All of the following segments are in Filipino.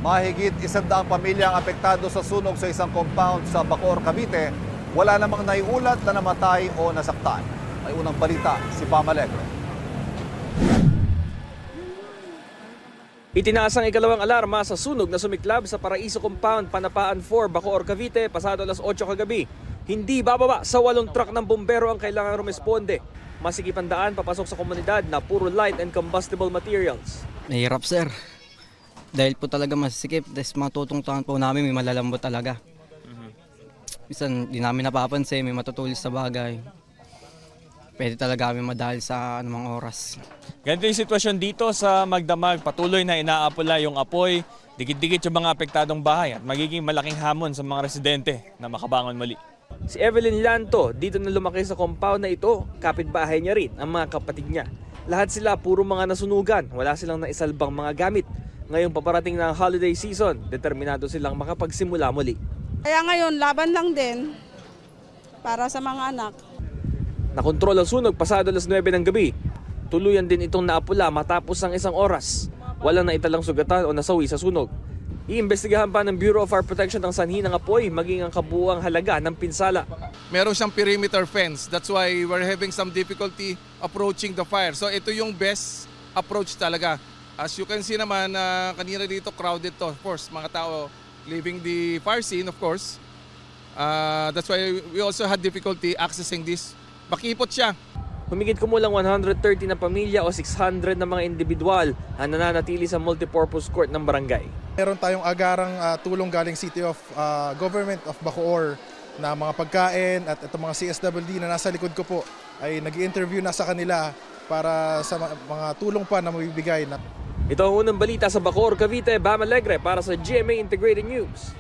Mahigit 100 pamilya ang apektado sa sunog sa isang compound sa Bacoor, Cavite. Wala namang naiulat na namatay o nasaktan. May unang balita si Pam Alegre. Itinaas ang ikalawang alarma sa sunog na sumiklab sa Paraiso Compound, Panapaan 4, Bacoor, Cavite, pasado alas 8 kagabi. Hindi bababa sa 8 truck ng bumbero ang kailangang rumesponde. Masikip ang daan papasok sa komunidad na puro light and combustible materials. Mahirap, sir. Dahil po talaga masikip, dahil matutungtungan po namin, may malalambot talaga. Minsan, di namin napapansin, may matutulis sa bagay. Pwede talaga kami madahil sa anumang oras. Ganito yung sitwasyon dito sa Magdamag. Patuloy na inaapula yung apoy, dikit-dikit yung mga apektadong bahay at magiging malaking hamon sa mga residente na makabangon muli. Si Evelyn Lanto, dito na lumaki sa compound na ito, kapitbahay niya rin ang mga kapatid niya. Lahat sila puro mga nasunugan, wala silang naisalbang mga gamit. Ngayong paparating na ang holiday season, determinado silang makapagsimula muli. Kaya ngayon, laban lang din para sa mga anak. Nakontrol ang sunog pasado alas 9 ng gabi. Tuluyan din itong naapula matapos ng isang oras. Walang naitalang sugatan o nasawi sa sunog. Iimbestigahan pa ng Bureau of Fire Protection ang sanhi ng apoy maging ang kabuuang halaga ng pinsala. Meron siyang perimeter fence. That's why we're having some difficulty approaching the fire. So ito yung best approach talaga. As you can see naman, kanina dito crowded to. Of course, mga tao leaving the fire scene, of course. That's why we also had difficulty accessing this. Makipot siya. Humigit kumulang 130 na pamilya o 600 na mga individual ang nananatili sa multipurpose court ng barangay. Meron tayong agarang tulong galing City of Government of Bacoor na mga pagkain at itong mga CSWD na nasa likod ko po ay nag-i-interview na sa kanila para sa mga tulong pa na mabibigay. Ito ang unang balita sa Bacoor, Cavite, Pam Alegre para sa GMA Integrated News.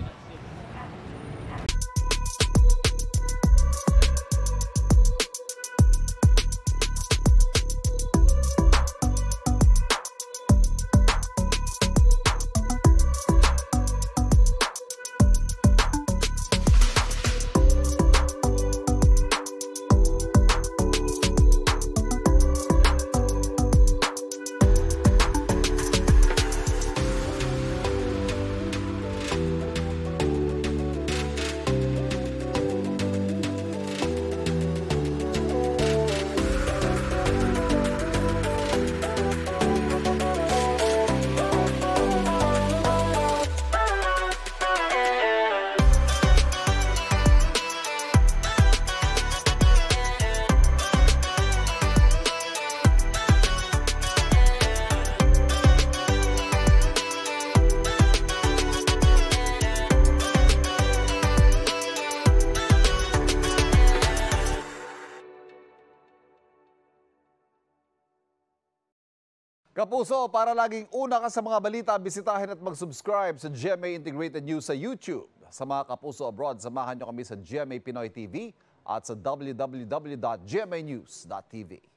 Kapuso, para laging una ka sa mga balita, bisitahin at mag-subscribe sa GMA Integrated News sa YouTube. Sa mga kapuso abroad, samahan nyo kami sa GMA Pinoy TV at sa www.gmanews.tv.